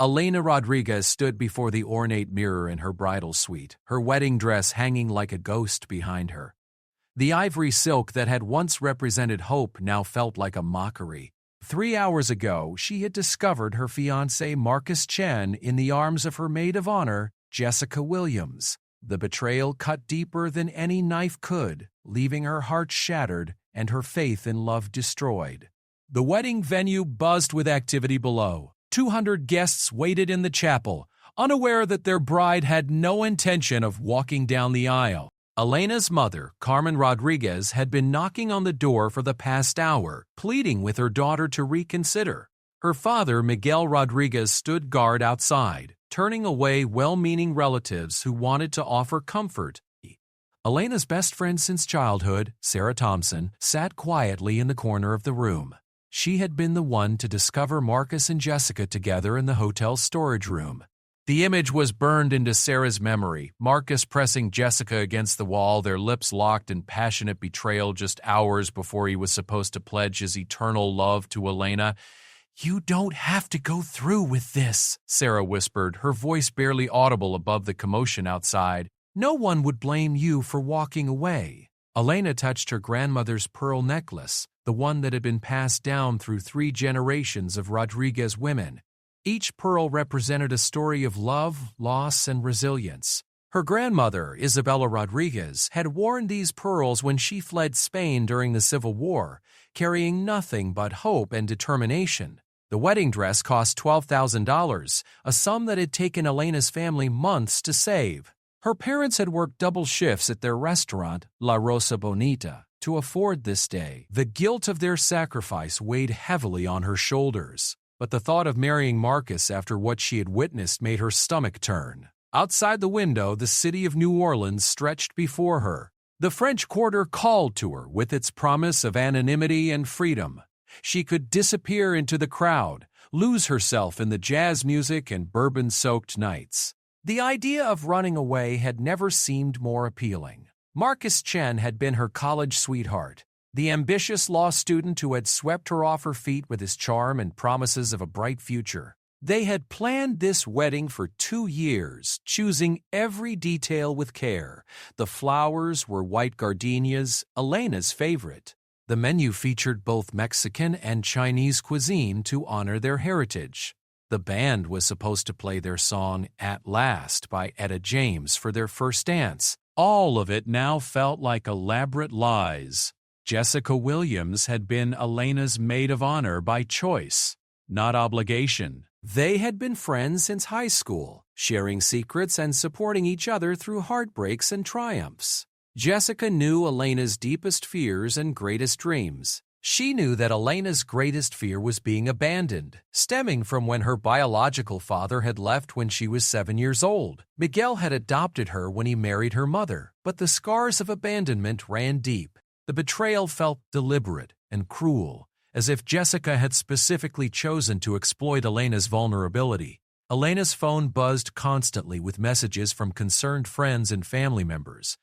Elena Rodriguez stood before the ornate mirror in her bridal suite, her wedding dress hanging like a ghost behind her. The ivory silk that had once represented hope now felt like a mockery. 3 hours ago, she had discovered her fiancé Marcus Chen in the arms of her maid of honor, Jessica Williams. The betrayal cut deeper than any knife could, leaving her heart shattered and her faith in love destroyed. The wedding venue buzzed with activity below. 200 guests waited in the chapel, unaware that their bride had no intention of walking down the aisle. Elena's mother, Carmen Rodriguez, had been knocking on the door for the past hour, pleading with her daughter to reconsider. Her father, Miguel Rodriguez, stood guard outside, turning away well-meaning relatives who wanted to offer comfort. Elena's best friend since childhood, Sarah Thompson, sat quietly in the corner of the room. She had been the one to discover Marcus and Jessica together in the hotel's storage room. The image was burned into Sarah's memory, Marcus pressing Jessica against the wall, their lips locked in passionate betrayal just hours before he was supposed to pledge his eternal love to Elena. "You don't have to go through with this," Sarah whispered, her voice barely audible above the commotion outside. "No one would blame you for walking away." Elena touched her grandmother's pearl necklace, the one that had been passed down through 3 generations of Rodriguez women. Each pearl represented a story of love, loss, and resilience. Her grandmother, Isabella Rodriguez, had worn these pearls when she fled Spain during the Civil War, carrying nothing but hope and determination. The wedding dress cost $12,000, a sum that had taken Elena's family months to save. Her parents had worked double shifts at their restaurant, La Rosa Bonita, to afford this day. The guilt of their sacrifice weighed heavily on her shoulders, but the thought of marrying Marcus after what she had witnessed made her stomach turn. Outside the window, the city of New Orleans stretched before her. The French Quarter called to her with its promise of anonymity and freedom. She could disappear into the crowd, lose herself in the jazz music and bourbon-soaked nights. The idea of running away had never seemed more appealing. Marcus Chen had been her college sweetheart, the ambitious law student who had swept her off her feet with his charm and promises of a bright future. They had planned this wedding for 2 years, choosing every detail with care. The flowers were white gardenias, Elena's favorite. The menu featured both Mexican and Chinese cuisine to honor their heritage. The band was supposed to play their song "At Last" by Etta James for their first dance. All of it now felt like elaborate lies. Jessica Williams had been Elena's maid of honor by choice, not obligation. They had been friends since high school, sharing secrets and supporting each other through heartbreaks and triumphs. Jessica knew Elena's deepest fears and greatest dreams. She knew that Elena's greatest fear was being abandoned, stemming from when her biological father had left when she was 7 years old. Miguel had adopted her when he married her mother, but the scars of abandonment ran deep. The betrayal felt deliberate and cruel, as if Jessica had specifically chosen to exploit Elena's vulnerability. Elena's phone buzzed constantly with messages from concerned friends and family members.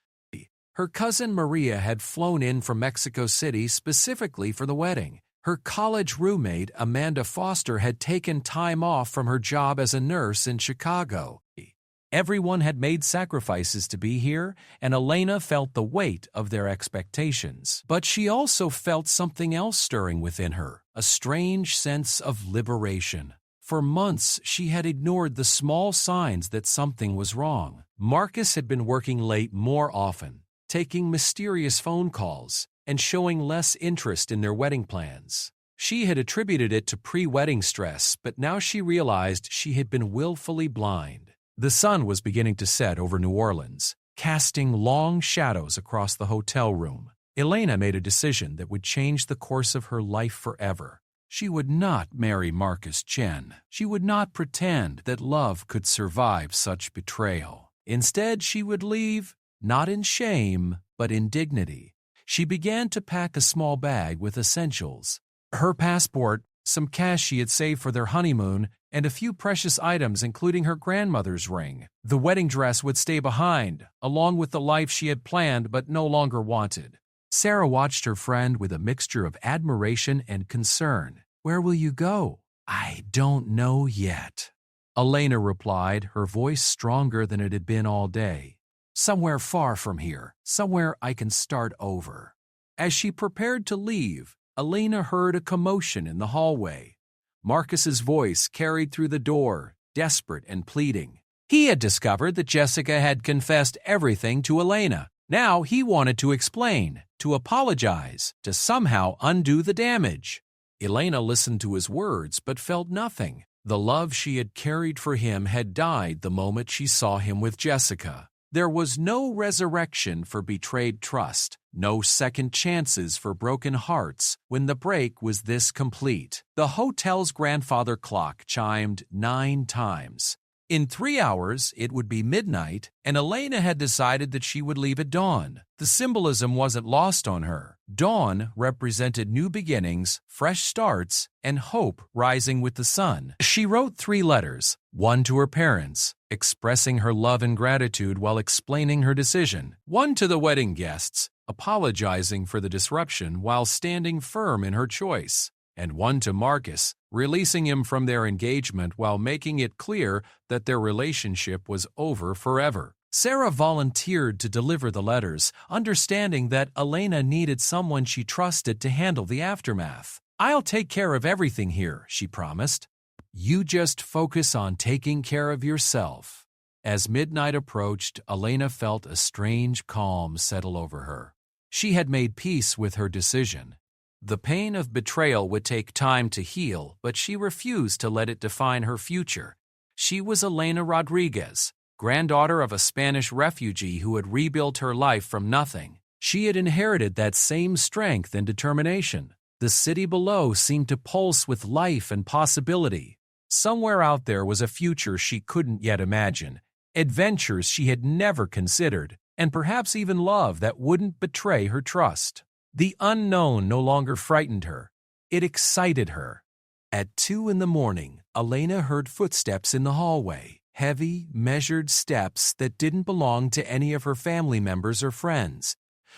Her cousin Maria had flown in from Mexico City specifically for the wedding. Her college roommate, Amanda Foster, had taken time off from her job as a nurse in Chicago. Everyone had made sacrifices to be here, and Elena felt the weight of their expectations. But she also felt something else stirring within her, a strange sense of liberation. For months, she had ignored the small signs that something was wrong. Marcus had been working late more often, taking mysterious phone calls, and showing less interest in their wedding plans. She had attributed it to pre-wedding stress, but now she realized she had been willfully blind. The sun was beginning to set over New Orleans, casting long shadows across the hotel room. Elena made a decision that would change the course of her life forever. She would not marry Marcus Chen. She would not pretend that love could survive such betrayal. Instead, she would leave, not in shame, but in dignity. She began to pack a small bag with essentials: her passport, some cash she had saved for their honeymoon, and a few precious items including her grandmother's ring. The wedding dress would stay behind, along with the life she had planned but no longer wanted. Sarah watched her friend with a mixture of admiration and concern. "Where will you go?" "I don't know yet." Elena replied, her voice stronger than it had been all day. Somewhere far from here, somewhere I can start over. As she prepared to leave, Elena heard a commotion in the hallway. Marcus's voice carried through the door, desperate and pleading. He had discovered that Jessica had confessed everything to Elena. Now he wanted to explain, to apologize, to somehow undo the damage. Elena listened to his words but felt nothing. The love she had carried for him had died the moment she saw him with Jessica. There was no resurrection for betrayed trust, no second chances for broken hearts when the break was this complete. The hotel's grandfather clock chimed 9 times. In 3 hours, it would be midnight, and Elena had decided that she would leave at dawn. The symbolism wasn't lost on her. Dawn represented new beginnings, fresh starts, and hope rising with the sun. She wrote 3 letters, one to her parents, expressing her love and gratitude while explaining her decision, one to the wedding guests, apologizing for the disruption while standing firm in her choice, and one to Marcus, releasing him from their engagement while making it clear that their relationship was over forever. Sarah volunteered to deliver the letters, understanding that Elena needed someone she trusted to handle the aftermath. I'll take care of everything here, she promised. You just focus on taking care of yourself. As midnight approached, Elena felt a strange calm settle over her. She had made peace with her decision. The pain of betrayal would take time to heal, but she refused to let it define her future. She was Elena Rodriguez, granddaughter of a Spanish refugee who had rebuilt her life from nothing. She had inherited that same strength and determination. The city below seemed to pulse with life and possibility. Somewhere out there was a future she couldn't yet imagine, adventures she had never considered, and perhaps even love that wouldn't betray her trust. The unknown no longer frightened her. It excited her. At 2 a.m, Elena heard footsteps in the hallway, heavy, measured steps that didn't belong to any of her family members or friends.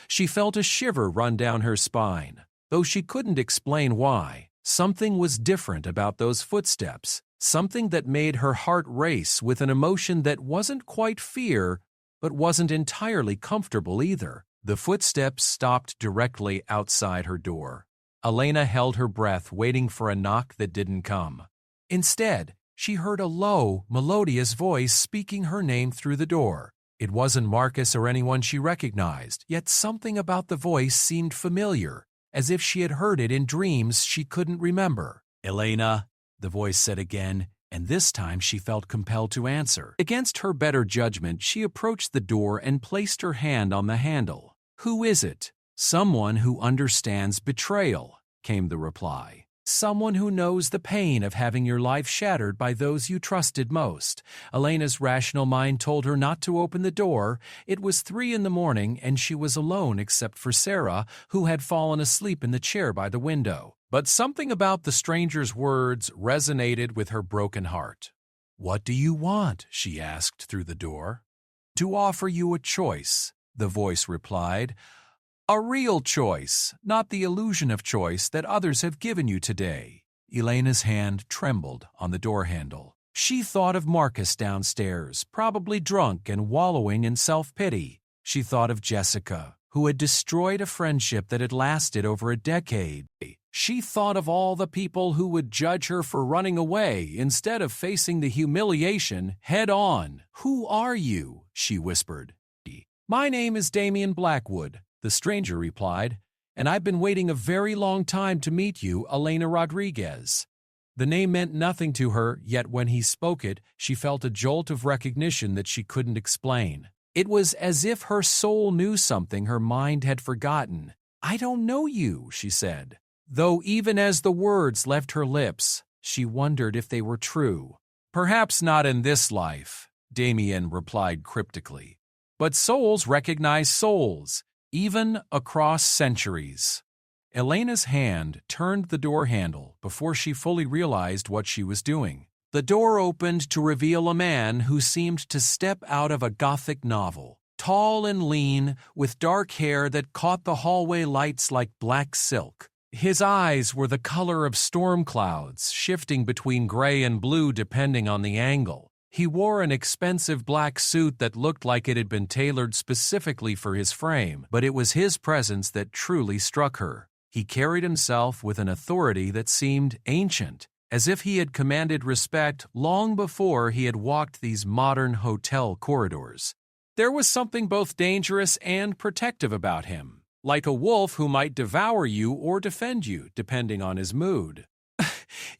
She felt a shiver run down her spine. Though she couldn't explain why, something was different about those footsteps, something that made her heart race with an emotion that wasn't quite fear, but wasn't entirely comfortable either. The footsteps stopped directly outside her door. Elena held her breath, waiting for a knock that didn't come. Instead, she heard a low, melodious voice speaking her name through the door. It wasn't Marcus or anyone she recognized, yet something about the voice seemed familiar, as if she had heard it in dreams she couldn't remember. Elena, the voice said again, and this time she felt compelled to answer. Against her better judgment, she approached the door and placed her hand on the handle. Who is it? Someone who understands betrayal, came the reply. Someone who knows the pain of having your life shattered by those you trusted most. Elena's rational mind told her not to open the door. It was 3 a.m, and she was alone except for Sarah, who had fallen asleep in the chair by the window. But something about the stranger's words resonated with her broken heart. What do you want? She asked through the door. To offer you a choice, the voice replied. A real choice, not the illusion of choice that others have given you today. Elena's hand trembled on the door handle. She thought of Marcus downstairs, probably drunk and wallowing in self-pity. She thought of Jessica, who had destroyed a friendship that had lasted over a decade. She thought of all the people who would judge her for running away instead of facing the humiliation head on. Who are you? She whispered. My name is Damian Blackwood, the stranger replied, and I've been waiting a very long time to meet you, Elena Rodriguez. The name meant nothing to her, yet when he spoke it, she felt a jolt of recognition that she couldn't explain. It was as if her soul knew something her mind had forgotten. I don't know you, she said. Though even as the words left her lips, she wondered if they were true. Perhaps not in this life, Damian replied cryptically. But souls recognize souls, even across centuries. Elena's hand turned the door handle before she fully realized what she was doing. The door opened to reveal a man who seemed to step out of a gothic novel, tall and lean, with dark hair that caught the hallway lights like black silk. His eyes were the color of storm clouds, shifting between gray and blue depending on the angle. He wore an expensive black suit that looked like it had been tailored specifically for his frame, but it was his presence that truly struck her. He carried himself with an authority that seemed ancient, as if he had commanded respect long before he had walked these modern hotel corridors. There was something both dangerous and protective about him, like a wolf who might devour you or defend you, depending on his mood.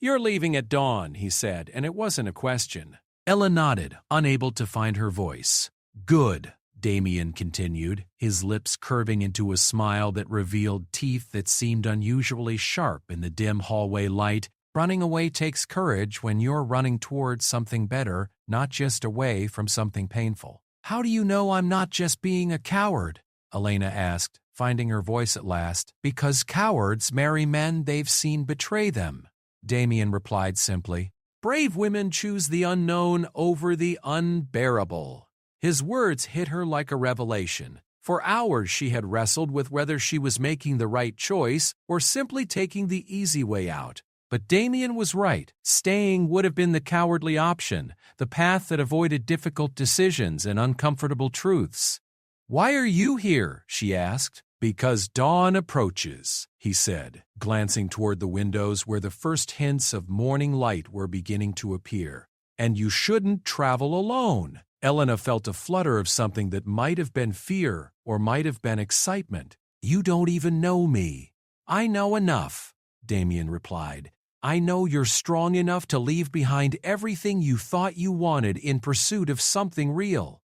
"You're leaving at dawn," he said, and it wasn't a question. Ella nodded, unable to find her voice. "Good," Damien continued, his lips curving into a smile that revealed teeth that seemed unusually sharp in the dim hallway light. "Running away takes courage when you're running towards something better, not just away from something painful." "How do you know I'm not just being a coward?" Elena asked, finding her voice at last. "Because cowards marry men they've seen betray them," Damien replied simply. "Brave women choose the unknown over the unbearable." His words hit her like a revelation. For hours she had wrestled with whether she was making the right choice or simply taking the easy way out. But Damien was right. Staying would have been the cowardly option, the path that avoided difficult decisions and uncomfortable truths. "Why are you here?" she asked. "Because dawn approaches," he said, glancing toward the windows where the first hints of morning light were beginning to appear. "And you shouldn't travel alone." Elena felt a flutter of something that might have been fear or might have been excitement. "You don't even know me." "I know enough," Damien replied. "I know you're strong enough to leave behind everything you thought you wanted in pursuit of something real.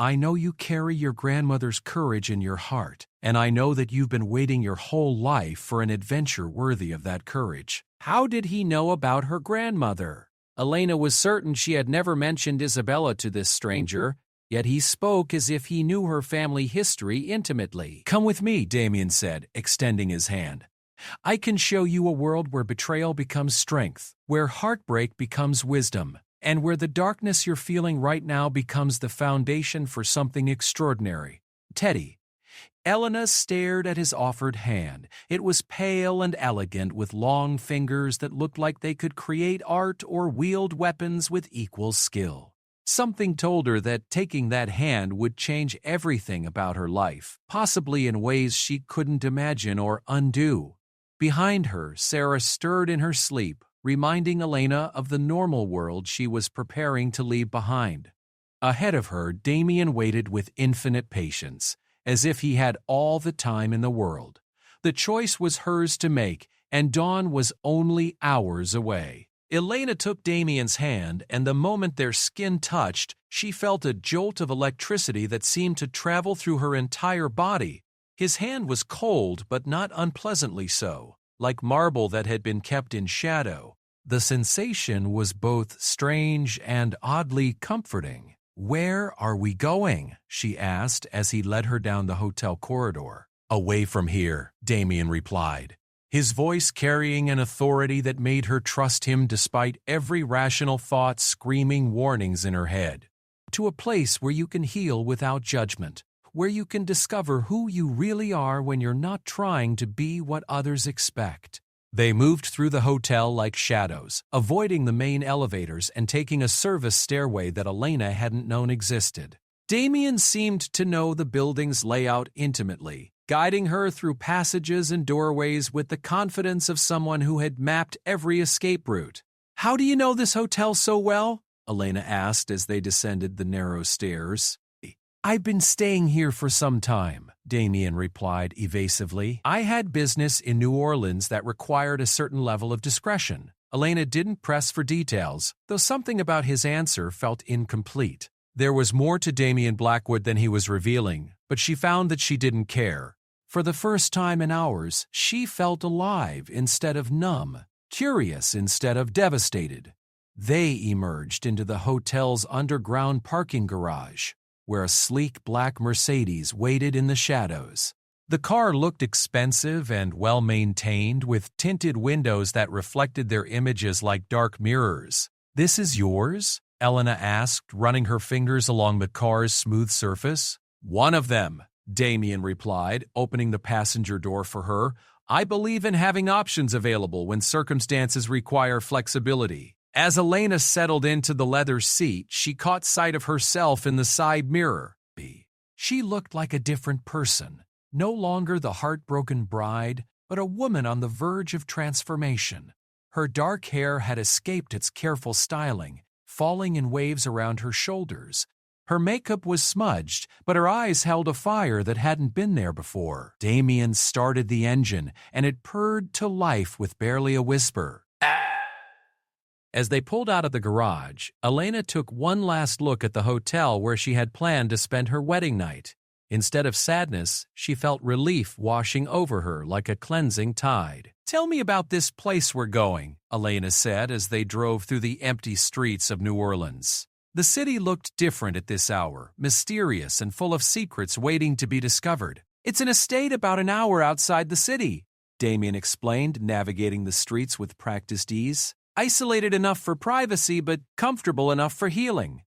I know you carry your grandmother's courage in your heart, and I know that you've been waiting your whole life for an adventure worthy of that courage." How did he know about her grandmother? Elena was certain she had never mentioned Isabella to this stranger, yet he spoke as if he knew her family history intimately. "Come with me," Damien said, extending his hand. "I can show you a world where betrayal becomes strength, where heartbreak becomes wisdom, and where the darkness you're feeling right now becomes the foundation for something extraordinary. Teddy." Elena stared at his offered hand. It was pale and elegant, with long fingers that looked like they could create art or wield weapons with equal skill. Something told her that taking that hand would change everything about her life, possibly in ways she couldn't imagine or undo. Behind her, Sarah stirred in her sleep, reminding Elena of the normal world she was preparing to leave behind. Ahead of her, Damien waited with infinite patience, as if he had all the time in the world. The choice was hers to make, and dawn was only hours away. Elena took Damien's hand, and the moment their skin touched, she felt a jolt of electricity that seemed to travel through her entire body. His hand was cold, but not unpleasantly so, like marble that had been kept in shadow. The sensation was both strange and oddly comforting. "Where are we going?" she asked as he led her down the hotel corridor. "Away from here," Damien replied, his voice carrying an authority that made her trust him despite every rational thought screaming warnings in her head. "To a place where you can heal without judgment, where you can discover who you really are when you're not trying to be what others expect." They moved through the hotel like shadows, avoiding the main elevators and taking a service stairway that Elena hadn't known existed. Damien seemed to know the building's layout intimately, guiding her through passages and doorways with the confidence of someone who had mapped every escape route. "How do you know this hotel so well?" Elena asked as they descended the narrow stairs. "I've been staying here for some time," Damien replied evasively. "I had business in New Orleans that required a certain level of discretion." Elena didn't press for details, though something about his answer felt incomplete. There was more to Damien Blackwood than he was revealing, but she found that she didn't care. For the first time in hours, she felt alive instead of numb, curious instead of devastated. They emerged into the hotel's underground parking garage, where a sleek black Mercedes waited in the shadows. The car looked expensive and well-maintained, with tinted windows that reflected their images like dark mirrors. "This is yours?" Elena asked, running her fingers along the car's smooth surface. "One of them," Damien replied, opening the passenger door for her. I believe in having options available when circumstances require flexibility. As Elena settled into the leather seat, she caught sight of herself in the side mirror. She looked like a different person, no longer the heartbroken bride, but a woman on the verge of transformation. Her dark hair had escaped its careful styling, falling in waves around her shoulders. Her makeup was smudged, but her eyes held a fire that hadn't been there before. Damien started the engine, and it purred to life with barely a whisper. As they pulled out of the garage, Elena took one last look at the hotel where she had planned to spend her wedding night. Instead of sadness, she felt relief washing over her like a cleansing tide. "Tell me about this place we're going," Elena said as they drove through the empty streets of New Orleans. The city looked different at this hour, mysterious and full of secrets waiting to be discovered. "It's an estate about an hour outside the city," Damien explained, navigating the streets with practiced ease. "Isolated enough for privacy, but comfortable enough for healing.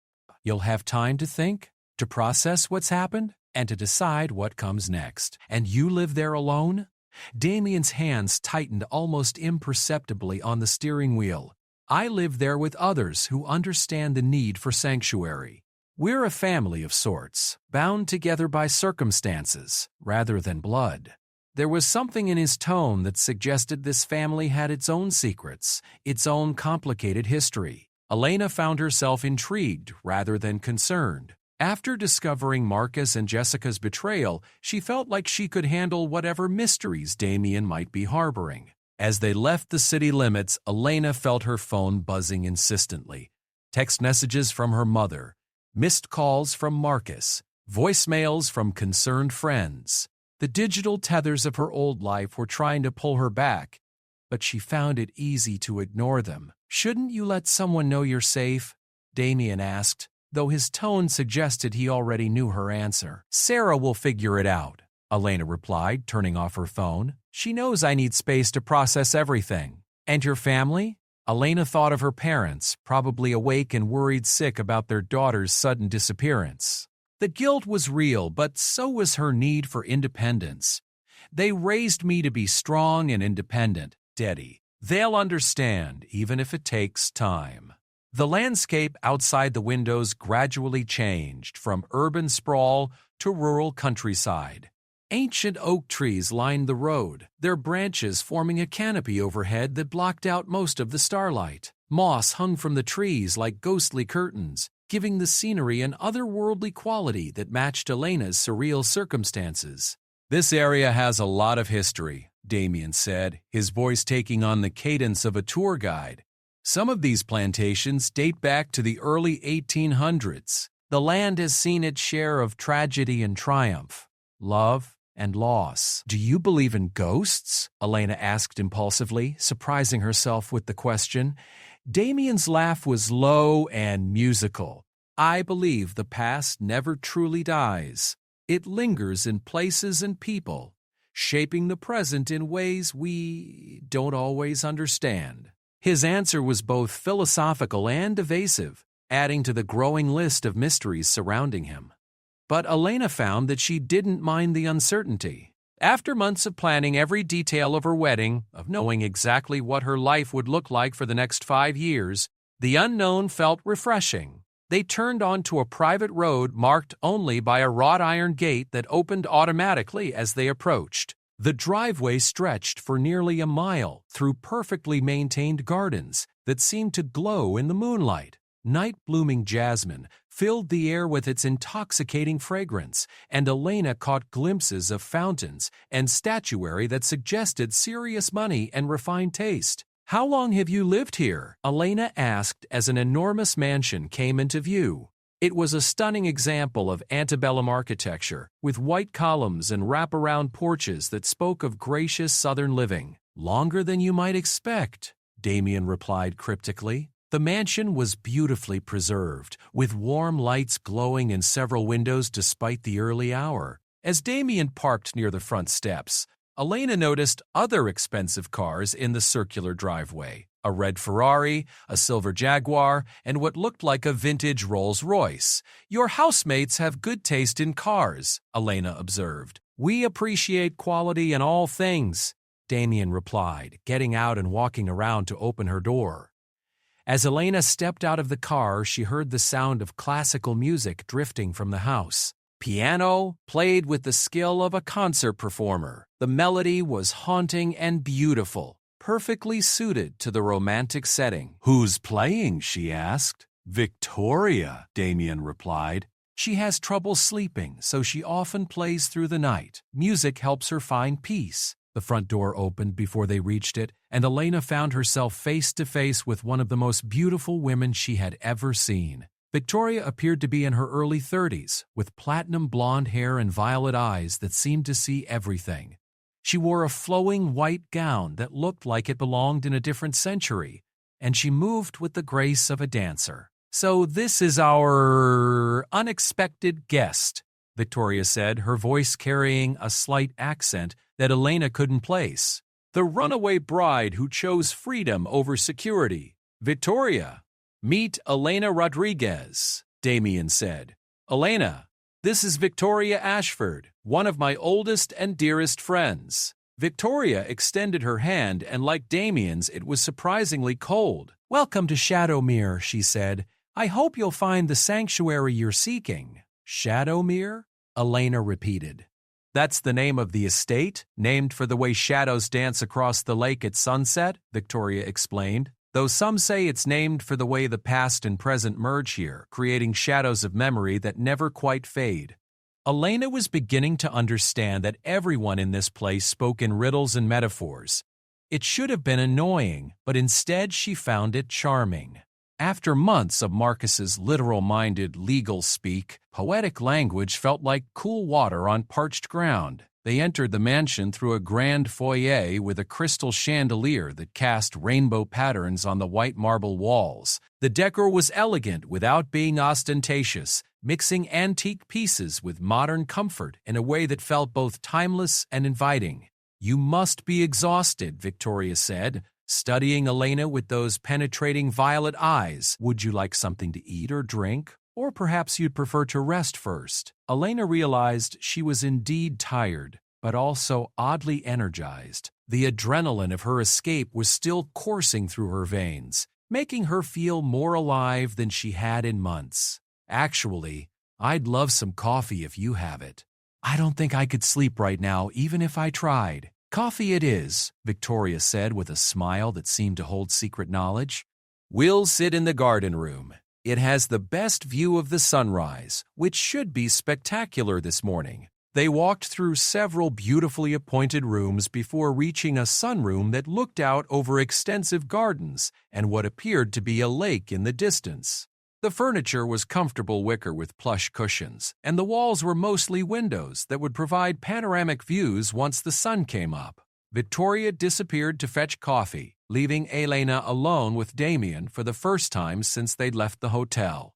You'll have time to think, to process what's happened, and to decide what comes next. And you live there alone?" Damien's hands tightened almost imperceptibly on the steering wheel. "I live there with others who understand the need for sanctuary. We're a family of sorts, bound together by circumstances rather than blood." There was something in his tone that suggested this family had its own secrets, its own complicated history. Elena found herself intrigued rather than concerned. After discovering Marcus and Jessica's betrayal, she felt like she could handle whatever mysteries Damien might be harboring. As they left the city limits, Elena felt her phone buzzing insistently. Text messages from her mother, missed calls from Marcus, voicemails from concerned friends. The digital tethers of her old life were trying to pull her back, but she found it easy to ignore them. "Shouldn't you let someone know you're safe?" Damien asked, though his tone suggested he already knew her answer. "Sarah will figure it out," Elena replied, turning off her phone. "She knows I need space to process everything." "And your family?" Elena thought of her parents, probably awake and worried sick about their daughter's sudden disappearance. The guilt was real, but so was her need for independence. "They raised me to be strong and independent, Daddy. They'll understand, even if it takes time." The landscape outside the windows gradually changed from urban sprawl to rural countryside. Ancient oak trees lined the road, their branches forming a canopy overhead that blocked out most of the starlight. Moss hung from the trees like ghostly curtains, giving the scenery an otherworldly quality that matched Elena's surreal circumstances. "This area has a lot of history," Damien said, his voice taking on the cadence of a tour guide. "Some of these plantations date back to the early 1800s. The land has seen its share of tragedy and triumph, love and loss." "Do you believe in ghosts?" Elena asked impulsively, surprising herself with the question. Damien's laugh was low and musical. "I believe the past never truly dies. It lingers in places and people, shaping the present in ways we don't always understand." His answer was both philosophical and evasive, adding to the growing list of mysteries surrounding him. But Elena found that she didn't mind the uncertainty. After months of planning every detail of her wedding, of knowing exactly what her life would look like for the next 5 years, the unknown felt refreshing. They turned onto a private road marked only by a wrought iron gate that opened automatically as they approached. The driveway stretched for nearly a mile through perfectly maintained gardens that seemed to glow in the moonlight. Night-blooming jasmine filled the air with its intoxicating fragrance, and Elena caught glimpses of fountains and statuary that suggested serious money and refined taste. "How long have you lived here?" Elena asked as an enormous mansion came into view. It was a stunning example of antebellum architecture, with white columns and wraparound porches that spoke of gracious southern living. "Longer than you might expect," Damien replied cryptically. The mansion was beautifully preserved, with warm lights glowing in several windows despite the early hour. As Damien parked near the front steps, Elena noticed other expensive cars in the circular driveway: a red Ferrari, a silver Jaguar, and what looked like a vintage Rolls-Royce. "Your housemates have good taste in cars," Elena observed. "We appreciate quality in all things," Damien replied, getting out and walking around to open her door. As Elena stepped out of the car, she heard the sound of classical music drifting from the house. Piano played with the skill of a concert performer. The melody was haunting and beautiful, perfectly suited to the romantic setting. "Who's playing?" she asked. "Victoria," Damien replied. "She has trouble sleeping, so she often plays through the night. Music helps her find peace." The front door opened before they reached it, and Elena found herself face to face with one of the most beautiful women she had ever seen. Victoria appeared to be in her early 30s, with platinum blonde hair and violet eyes that seemed to see everything. She wore a flowing white gown that looked like it belonged in a different century, and she moved with the grace of a dancer. "So this is our unexpected guest," Victoria said, her voice carrying a slight accent that Elena couldn't place. "The runaway bride who chose freedom over security. Victoria, meet Elena Rodriguez," Damien said. "Elena, this is Victoria Ashford, one of my oldest and dearest friends." Victoria extended her hand, and like Damien's, it was surprisingly cold. "Welcome to Shadowmere," she said. "I hope you'll find the sanctuary you're seeking." "Shadowmere?" Elena repeated. "That's the name of the estate, named for the way shadows dance across the lake at sunset," Victoria explained, "though some say it's named for the way the past and present merge here, creating shadows of memory that never quite fade." Elena was beginning to understand that everyone in this place spoke in riddles and metaphors. It should have been annoying, but instead she found it charming. After months of Marcus's literal-minded legal speak, poetic language felt like cool water on parched ground. They entered the mansion through a grand foyer with a crystal chandelier that cast rainbow patterns on the white marble walls. The decor was elegant without being ostentatious, mixing antique pieces with modern comfort in a way that felt both timeless and inviting. "You must be exhausted," Victoria said, studying Elena with those penetrating violet eyes. "Would you like something to eat or drink? Or perhaps you'd prefer to rest first?" Elena realized she was indeed tired, but also oddly energized. The adrenaline of her escape was still coursing through her veins, making her feel more alive than she had in months. "Actually, I'd love some coffee if you have it. I don't think I could sleep right now, even if I tried." "Coffee it is," Victoria said with a smile that seemed to hold secret knowledge. "We'll sit in the garden room. It has the best view of the sunrise, which should be spectacular this morning." They walked through several beautifully appointed rooms before reaching a sunroom that looked out over extensive gardens and what appeared to be a lake in the distance. The furniture was comfortable wicker with plush cushions, and the walls were mostly windows that would provide panoramic views once the sun came up. Victoria disappeared to fetch coffee, leaving Elena alone with Damien for the first time since they'd left the hotel.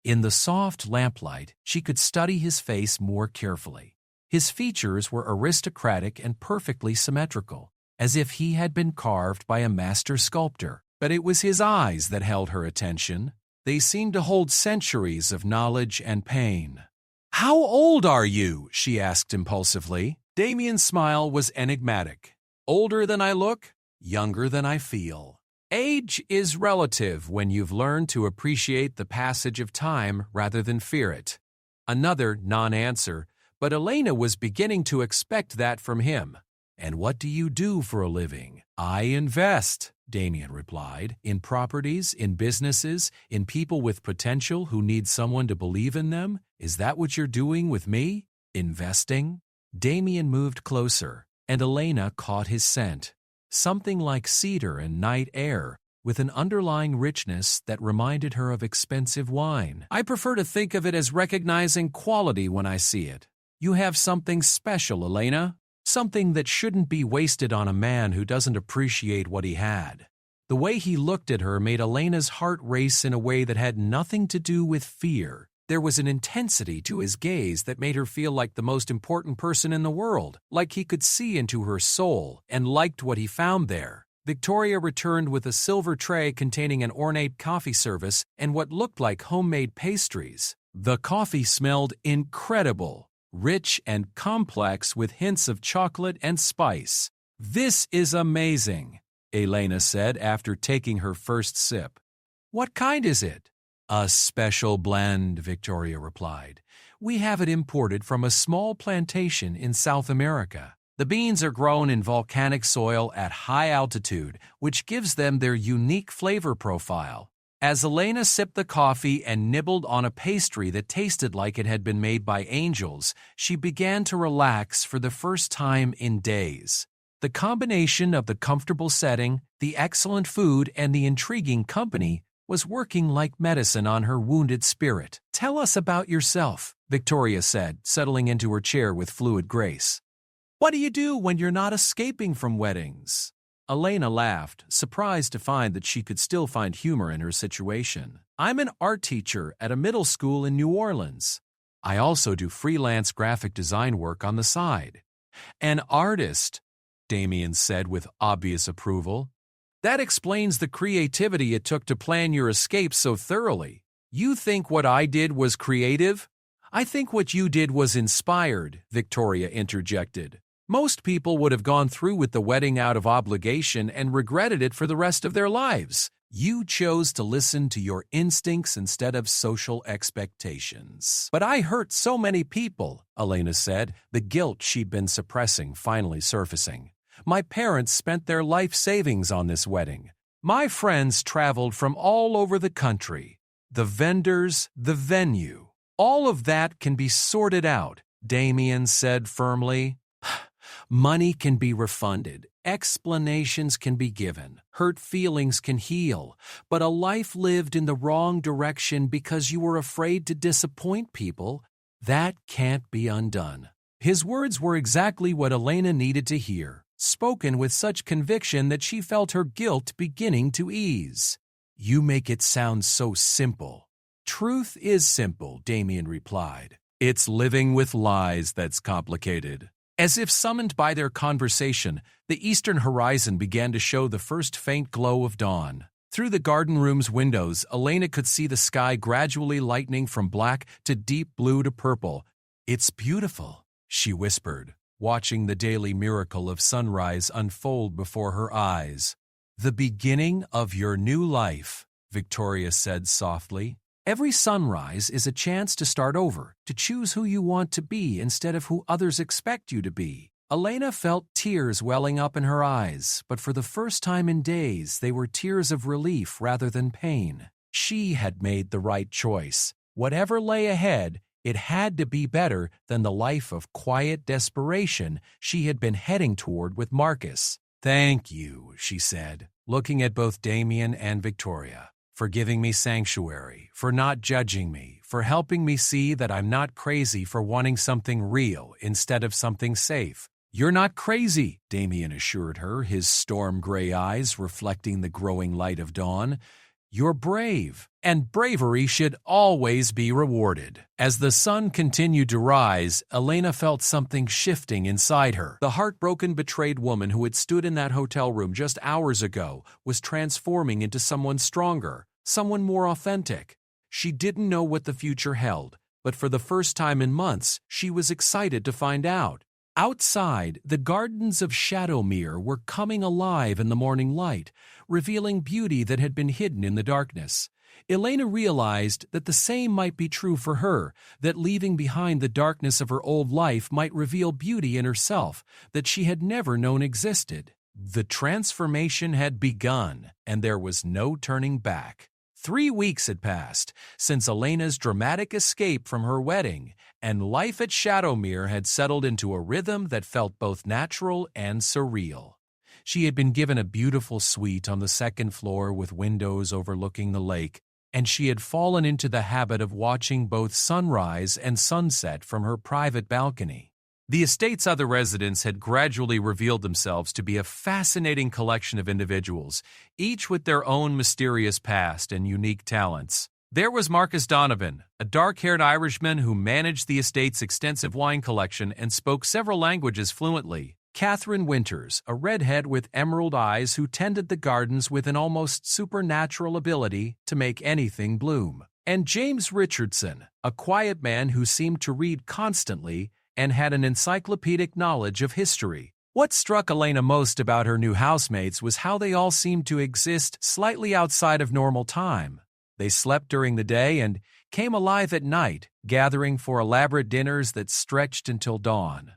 In the soft lamplight, she could study his face more carefully. His features were aristocratic and perfectly symmetrical, as if he had been carved by a master sculptor. But it was his eyes that held her attention. They seemed to hold centuries of knowledge and pain. "How old are you?" she asked impulsively. Damien's smile was enigmatic. "Older than I look, younger than I feel." Age is relative when you've learned to appreciate the passage of time rather than fear it. Another non-answer, but Elena was beginning to expect that from him. "And what do you do for a living?" "I invest," Damien replied, "in properties, in businesses, in people with potential who need someone to believe in them. Is that what you're doing with me? Investing?" Damien moved closer, and Elena caught his scent. Something like cedar and night air, with an underlying richness that reminded her of expensive wine. "I prefer to think of it as recognizing quality when I see it. You have something special, Elena. Something that shouldn't be wasted on a man who doesn't appreciate what he had." The way he looked at her made Elena's heart race in a way that had nothing to do with fear. There was an intensity to his gaze that made her feel like the most important person in the world, like he could see into her soul and liked what he found there. Victoria returned with a silver tray containing an ornate coffee service and what looked like homemade pastries. The coffee smelled incredible, rich and complex with hints of chocolate and spice. "This is amazing," Elena said after taking her first sip. "What kind is it?" "A special blend," Victoria replied. "We have it imported from a small plantation in South America. The beans are grown in volcanic soil at high altitude, which gives them their unique flavor profile." As Elena sipped the coffee and nibbled on a pastry that tasted like it had been made by angels, she began to relax for the first time in days. The combination of the comfortable setting, the excellent food, and the intriguing company was working like medicine on her wounded spirit. "Tell us about yourself," Victoria said, settling into her chair with fluid grace. "What do you do when you're not escaping from weddings?" Elena laughed, surprised to find that she could still find humor in her situation. "I'm an art teacher at a middle school in New Orleans. I also do freelance graphic design work on the side." "An artist," Damien said with obvious approval. "That explains the creativity it took to plan your escape so thoroughly. You think what I did was creative?" "I think what you did was inspired," Victoria interjected. "Most people would have gone through with the wedding out of obligation and regretted it for the rest of their lives. You chose to listen to your instincts instead of social expectations." "But I hurt so many people," Elena said, the guilt she'd been suppressing finally surfacing. "My parents spent their life savings on this wedding. My friends traveled from all over the country. The vendors, the venue. All of that can be sorted out," Damien said firmly. "Money can be refunded, explanations can be given, hurt feelings can heal, but a life lived in the wrong direction because you were afraid to disappoint people, that can't be undone." His words were exactly what Elena needed to hear, spoken with such conviction that she felt her guilt beginning to ease. "You make it sound so simple." "Truth is simple," Damien replied. "It's living with lies that's complicated." As if summoned by their conversation, the eastern horizon began to show the first faint glow of dawn. Through the garden room's windows, Elena could see the sky gradually lightening from black to deep blue to purple. "It's beautiful," she whispered, watching the daily miracle of sunrise unfold before her eyes. "The beginning of your new life," Victoria said softly. "Every sunrise is a chance to start over, to choose who you want to be instead of who others expect you to be." Elena felt tears welling up in her eyes, but for the first time in days they were tears of relief rather than pain. She had made the right choice. Whatever lay ahead, it had to be better than the life of quiet desperation she had been heading toward with Marcus. "Thank you," she said, looking at both Damien and Victoria, "for giving me sanctuary, for not judging me, for helping me see that I'm not crazy for wanting something real instead of something safe." "You're not crazy," Damien assured her, his storm-gray eyes reflecting the growing light of dawn. "You're brave, and bravery should always be rewarded." As the sun continued to rise, Elena felt something shifting inside her. The heartbroken, betrayed woman who had stood in that hotel room just hours ago was transforming into someone stronger, someone more authentic. She didn't know what the future held, but for the first time in months, she was excited to find out. Outside, the gardens of Shadowmere were coming alive in the morning light, revealing beauty that had been hidden in the darkness. Elena realized that the same might be true for her, that leaving behind the darkness of her old life might reveal beauty in herself that she had never known existed. The transformation had begun, and there was no turning back. 3 weeks had passed since Elena's dramatic escape from her wedding, and life at Shadowmere had settled into a rhythm that felt both natural and surreal. She had been given a beautiful suite on the second floor with windows overlooking the lake, and she had fallen into the habit of watching both sunrise and sunset from her private balcony. The estate's other residents had gradually revealed themselves to be a fascinating collection of individuals, each with their own mysterious past and unique talents. There was Marcus Donovan, a dark-haired Irishman who managed the estate's extensive wine collection and spoke several languages fluently. Catherine Winters, a redhead with emerald eyes who tended the gardens with an almost supernatural ability to make anything bloom. And James Richardson, a quiet man who seemed to read constantly and had an encyclopedic knowledge of history. What struck Elena most about her new housemates was how they all seemed to exist slightly outside of normal time. They slept during the day and came alive at night, gathering for elaborate dinners that stretched until dawn.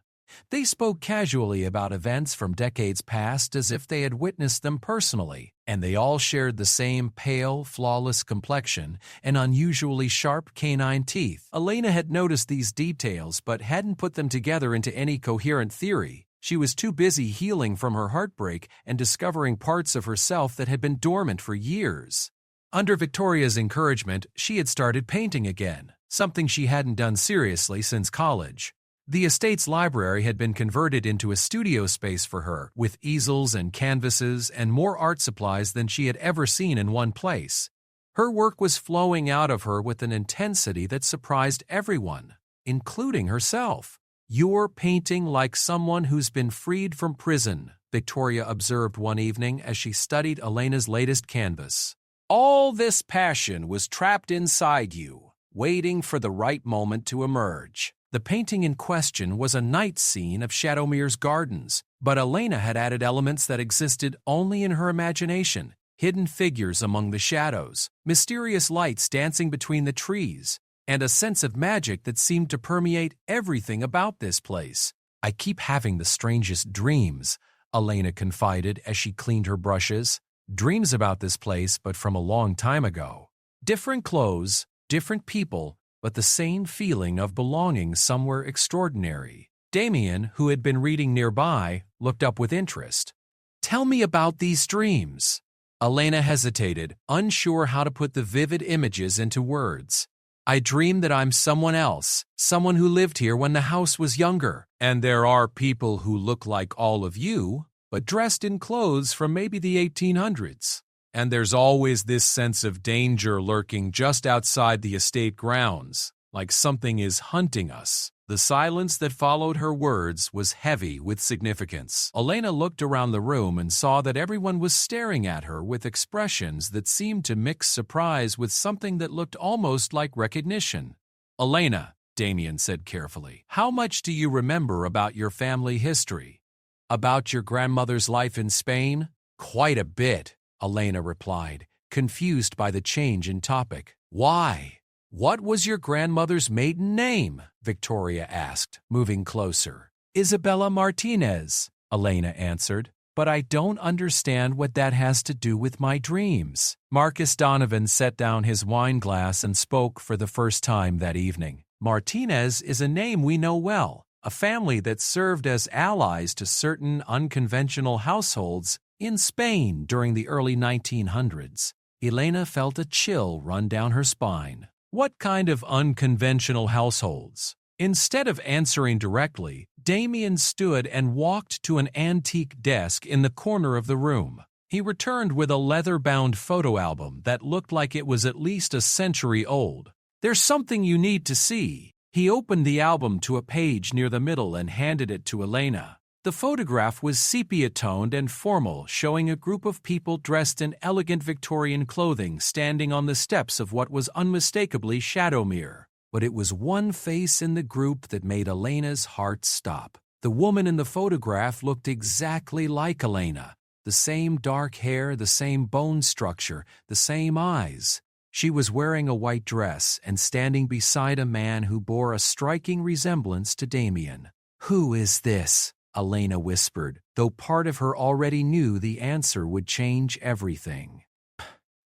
They spoke casually about events from decades past as if they had witnessed them personally, and they all shared the same pale, flawless complexion and unusually sharp canine teeth. Elena had noticed these details but hadn't put them together into any coherent theory. She was too busy healing from her heartbreak and discovering parts of herself that had been dormant for years. Under Victoria's encouragement, she had started painting again, something she hadn't done seriously since college. The estate's library had been converted into a studio space for her, with easels and canvases and more art supplies than she had ever seen in one place. Her work was flowing out of her with an intensity that surprised everyone, including herself. "You're painting like someone who's been freed from prison," Victoria observed one evening as she studied Elena's latest canvas. "All this passion was trapped inside you, waiting for the right moment to emerge." The painting in question was a night scene of Shadowmere's gardens, but Elena had added elements that existed only in her imagination: hidden figures among the shadows, mysterious lights dancing between the trees, and a sense of magic that seemed to permeate everything about this place. "I keep having the strangest dreams," Elena confided as she cleaned her brushes. "Dreams about this place, but from a long time ago. Different clothes, different people, but the same feeling of belonging somewhere extraordinary." Damien, who had been reading nearby, looked up with interest. "Tell me about these dreams." Elena hesitated, unsure how to put the vivid images into words. "I dream that I'm someone else, someone who lived here when the house was younger. And there are people who look like all of you, but dressed in clothes from maybe the 1800s. And there's always this sense of danger lurking just outside the estate grounds, like something is hunting us." The silence that followed her words was heavy with significance. Elena looked around the room and saw that everyone was staring at her with expressions that seemed to mix surprise with something that looked almost like recognition. "Elena," Damien said carefully, "how much do you remember about your family history? About your grandmother's life in Spain?" "Quite a bit," Elena replied, confused by the change in topic. "Why? What was your grandmother's maiden name?" Victoria asked, moving closer. "Isabella Martinez," Elena answered. "But I don't understand what that has to do with my dreams." Marcus Donovan set down his wine glass and spoke for the first time that evening. "Martinez is a name we know well, a family that served as allies to certain unconventional households in Spain during the early 1900s. Elena felt a chill run down her spine. "What kind of unconventional households?" Instead of answering directly, Damien stood and walked to an antique desk in the corner of the room. He returned with a leather-bound photo album that looked like it was at least a century old. "There's something you need to see." He opened the album to a page near the middle and handed it to Elena. The photograph was sepia-toned and formal, showing a group of people dressed in elegant Victorian clothing standing on the steps of what was unmistakably Shadowmere. But it was one face in the group that made Elena's heart stop. The woman in the photograph looked exactly like Elena. The same dark hair, the same bone structure, the same eyes. She was wearing a white dress and standing beside a man who bore a striking resemblance to Damien. "Who is this?" Elena whispered, though part of her already knew the answer would change everything.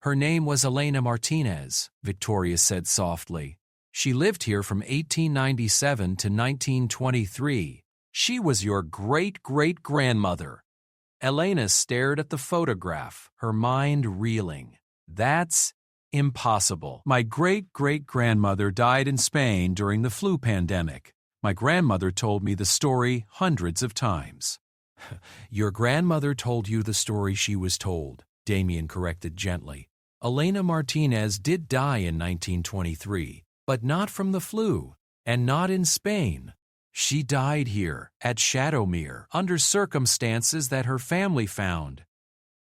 "Her name was Elena Martinez," Victoria said softly. "She lived here from 1897 to 1923. She was your great-great-grandmother." Elena stared at the photograph, her mind reeling. "That's impossible. My great-great-grandmother died in Spain during the flu pandemic. My grandmother told me the story hundreds of times." "Your grandmother told you the story she was told," Damien corrected gently. "Elena Martinez did die in 1923, but not from the flu, and not in Spain. She died here, at Shadowmere, under circumstances that her family found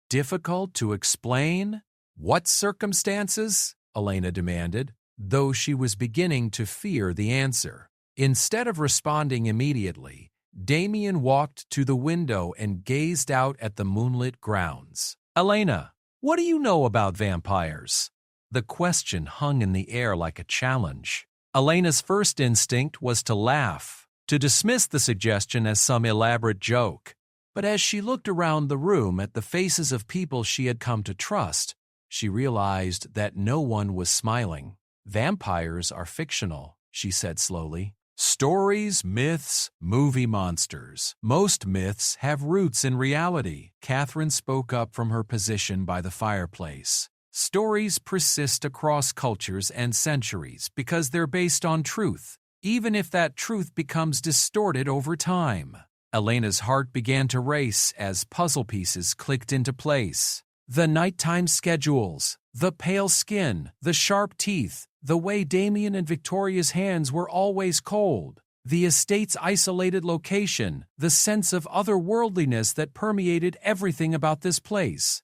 difficult to explain." "What circumstances?" Elena demanded, though she was beginning to fear the answer. Instead of responding immediately, Damien walked to the window and gazed out at the moonlit grounds. Elena, what do you know about vampires? The question hung in the air like a challenge. Elena's first instinct was to laugh, to dismiss the suggestion as some elaborate joke. But as she looked around the room at the faces of people she had come to trust, she realized that no one was smiling. Vampires are fictional, she said slowly. Stories, myths, movie monsters. Most myths have roots in reality. Catherine spoke up from her position by the fireplace. Stories persist across cultures and centuries because they're based on truth, even if that truth becomes distorted over time. Elena's heart began to race as puzzle pieces clicked into place. The nighttime schedules, the pale skin, the sharp teeth, the way Damien and Victoria's hands were always cold, the estate's isolated location, the sense of otherworldliness that permeated everything about this place.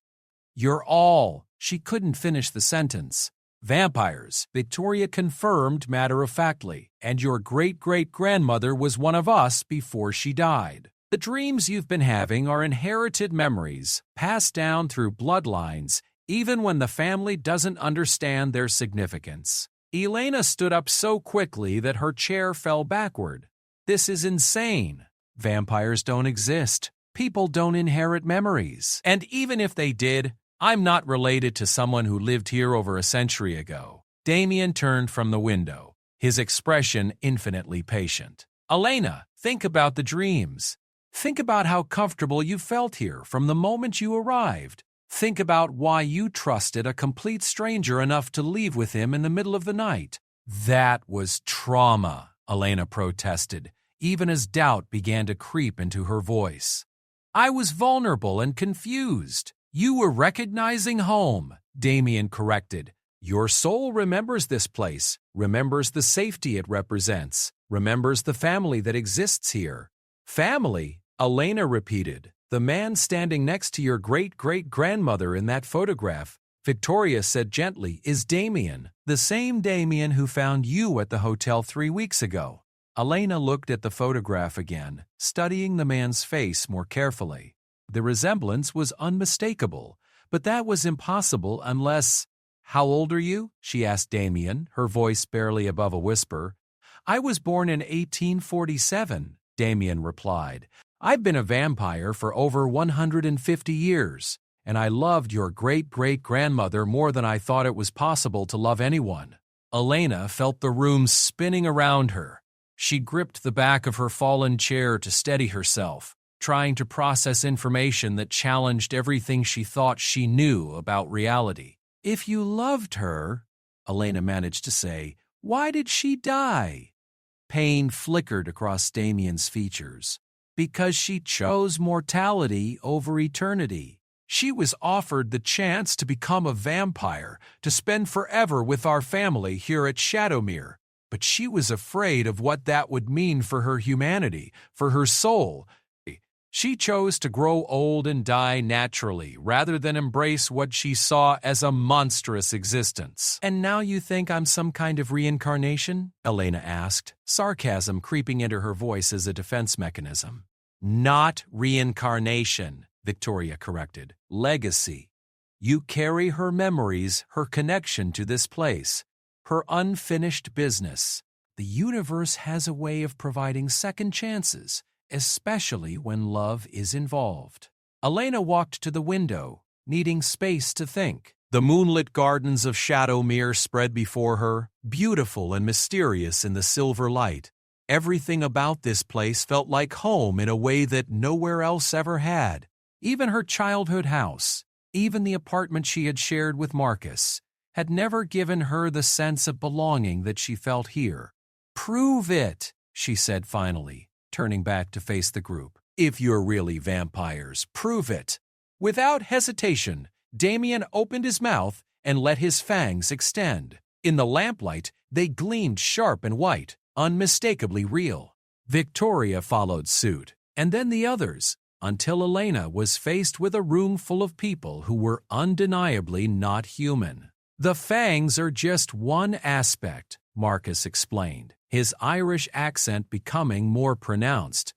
You're all. She couldn't finish the sentence. Vampires, Victoria confirmed matter-of-factly, and your great-great-grandmother was one of us before she died. The dreams you've been having are inherited memories, passed down through bloodlines, even when the family doesn't understand their significance. Elena stood up so quickly that her chair fell backward. This is insane. Vampires don't exist. People don't inherit memories. And even if they did, I'm not related to someone who lived here over a century ago. Damien turned from the window, his expression infinitely patient. Elena, think about the dreams. Think about how comfortable you felt here from the moment you arrived. Think about why you trusted a complete stranger enough to leave with him in the middle of the night. That was trauma, Elena protested, even as doubt began to creep into her voice. I was vulnerable and confused. You were recognizing home, Damien corrected. Your soul remembers this place, remembers the safety it represents, remembers the family that exists here. Family, Elena repeated. The man standing next to your great-great-grandmother in that photograph, Victoria said gently, is Damien, the same Damien who found you at the hotel 3 weeks ago. Elena looked at the photograph again, studying the man's face more carefully. The resemblance was unmistakable, but that was impossible unless— How old are you? She asked Damien, her voice barely above a whisper. I was born in 1847, Damien replied. I've been a vampire for over 150 years, and I loved your great-great-grandmother more than I thought it was possible to love anyone. Elena felt the room spinning around her. She gripped the back of her fallen chair to steady herself, trying to process information that challenged everything she thought she knew about reality. If you loved her, Elena managed to say, why did she die? Pain flickered across Damien's features. Because she chose mortality over eternity. She was offered the chance to become a vampire, to spend forever with our family here at Shadowmere. But she was afraid of what that would mean for her humanity, for her soul. She chose to grow old and die naturally, rather than embrace what she saw as a monstrous existence. And now you think I'm some kind of reincarnation? Elena asked, sarcasm creeping into her voice as a defense mechanism. Not reincarnation, Victoria corrected. Legacy. You carry her memories, her connection to this place, her unfinished business. The universe has a way of providing second chances, especially when love is involved. Elena walked to the window, needing space to think. The moonlit gardens of Shadowmere spread before her, beautiful and mysterious in the silver light. Everything about this place felt like home in a way that nowhere else ever had. Even her childhood house, even the apartment she had shared with Marcus, had never given her the sense of belonging that she felt here. Prove it, she said finally, turning back to face the group. If you're really vampires, prove it. Without hesitation, Damien opened his mouth and let his fangs extend. In the lamplight, they gleamed sharp and white, unmistakably real. Victoria followed suit, and then the others, until Elena was faced with a room full of people who were undeniably not human. The fangs are just one aspect, Marcus explained, his Irish accent becoming more pronounced.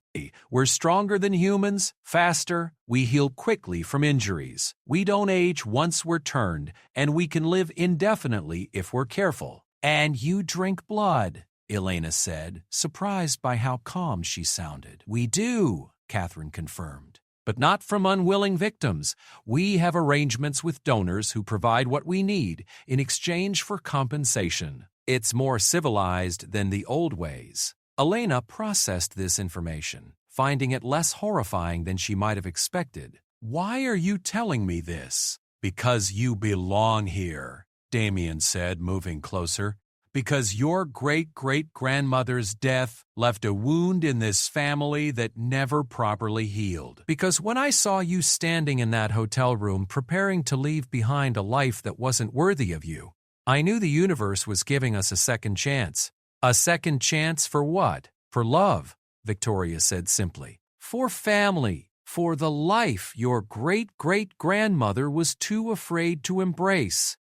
We're stronger than humans, faster, we heal quickly from injuries. We don't age once we're turned, and we can live indefinitely if we're careful. And you drink blood, Elena said, surprised by how calm she sounded. We do, Catherine confirmed. But not from unwilling victims. We have arrangements with donors who provide what we need in exchange for compensation. It's more civilized than the old ways. Elena processed this information, finding it less horrifying than she might have expected. Why are you telling me this? Because you belong here, Damien said, moving closer. Because your great-great-grandmother's death left a wound in this family that never properly healed. Because when I saw you standing in that hotel room preparing to leave behind a life that wasn't worthy of you, I knew the universe was giving us a second chance. A second chance for what? For love, Victoria said simply. For family. For the life your great-great-grandmother was too afraid to embrace.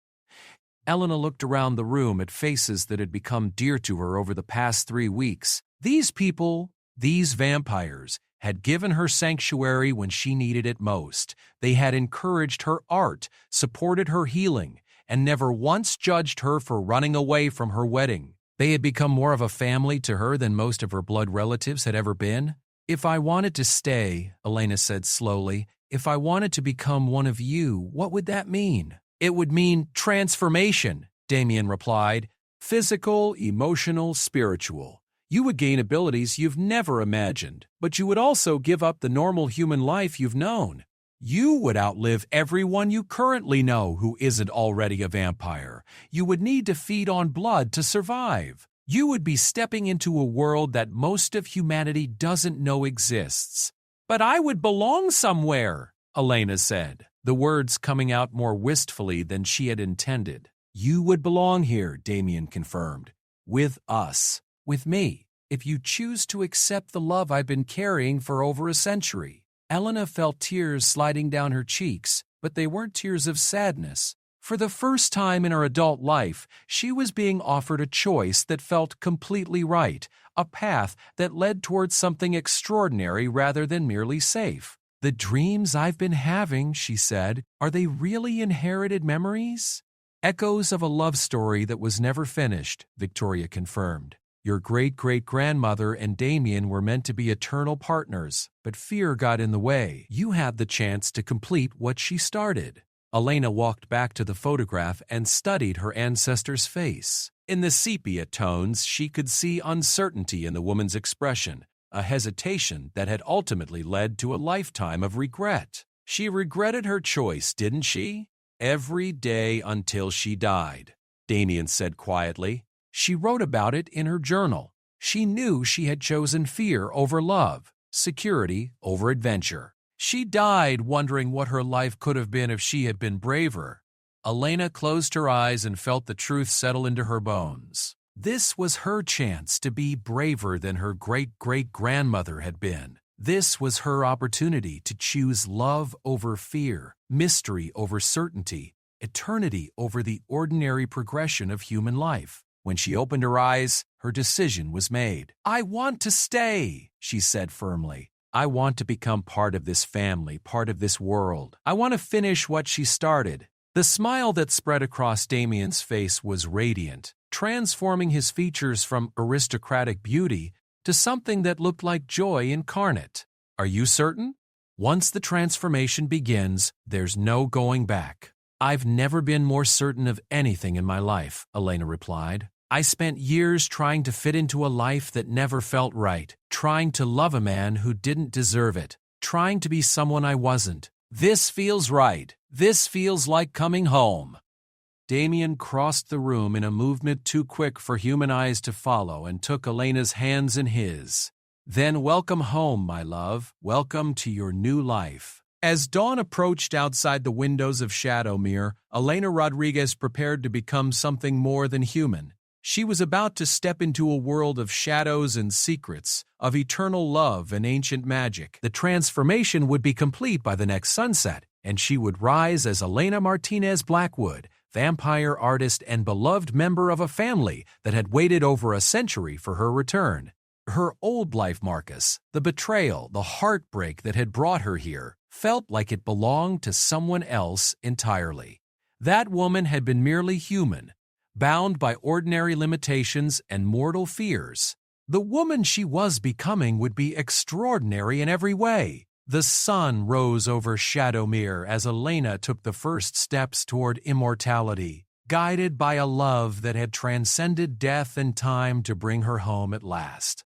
Elena looked around the room at faces that had become dear to her over the past 3 weeks. These people, these vampires, had given her sanctuary when she needed it most. They had encouraged her art, supported her healing, and never once judged her for running away from her wedding. They had become more of a family to her than most of her blood relatives had ever been. If I wanted to stay, Elena said slowly, if I wanted to become one of you, what would that mean? It would mean transformation, Damien replied. Physical, emotional, spiritual. You would gain abilities you've never imagined, but you would also give up the normal human life you've known. You would outlive everyone you currently know who isn't already a vampire. You would need to feed on blood to survive. You would be stepping into a world that most of humanity doesn't know exists. But I would belong somewhere, Elena said, the words coming out more wistfully than she had intended. You would belong here, Damien confirmed. With us. With me. If you choose to accept the love I've been carrying for over a century. Elena felt tears sliding down her cheeks, but they weren't tears of sadness. For the first time in her adult life, she was being offered a choice that felt completely right, a path that led towards something extraordinary rather than merely safe. The dreams I've been having, she said, are they really inherited memories? Echoes of a love story that was never finished, Victoria confirmed. Your great-great-grandmother and Damien were meant to be eternal partners, but fear got in the way. You had the chance to complete what she started. Elena walked back to the photograph and studied her ancestor's face. In the sepia tones, she could see uncertainty in the woman's expression, a hesitation that had ultimately led to a lifetime of regret. She regretted her choice, didn't she? Every day until she died, Damien said quietly. She wrote about it in her journal. She knew she had chosen fear over love, security over adventure. She died wondering what her life could have been if she had been braver. Elena closed her eyes and felt the truth settle into her bones. This was her chance to be braver than her great-great-grandmother had been. This was her opportunity to choose love over fear, mystery over certainty, eternity over the ordinary progression of human life. When she opened her eyes, her decision was made. I want to stay, she said firmly. I want to become part of this family, part of this world. I want to finish what she started. The smile that spread across Damien's face was radiant, transforming his features from aristocratic beauty to something that looked like joy incarnate. Are you certain? Once the transformation begins, there's no going back. I've never been more certain of anything in my life, Elena replied. I spent years trying to fit into a life that never felt right, trying to love a man who didn't deserve it, trying to be someone I wasn't. This feels right. This feels like coming home. Damien crossed the room in a movement too quick for human eyes to follow and took Elena's hands in his. Then welcome home, my love. Welcome to your new life. As dawn approached outside the windows of Shadowmere, Elena Rodriguez prepared to become something more than human. She was about to step into a world of shadows and secrets, of eternal love and ancient magic. The transformation would be complete by the next sunset, and she would rise as Elena Martinez Blackwood, vampire artist and beloved member of a family that had waited over a century for her return. Her old life, Marcus, the betrayal, the heartbreak that had brought her here, felt like it belonged to someone else entirely. That woman had been merely human, bound by ordinary limitations and mortal fears. The woman she was becoming would be extraordinary in every way. The sun rose over Shadowmere as Elena took the first steps toward immortality, guided by a love that had transcended death and time to bring her home at last.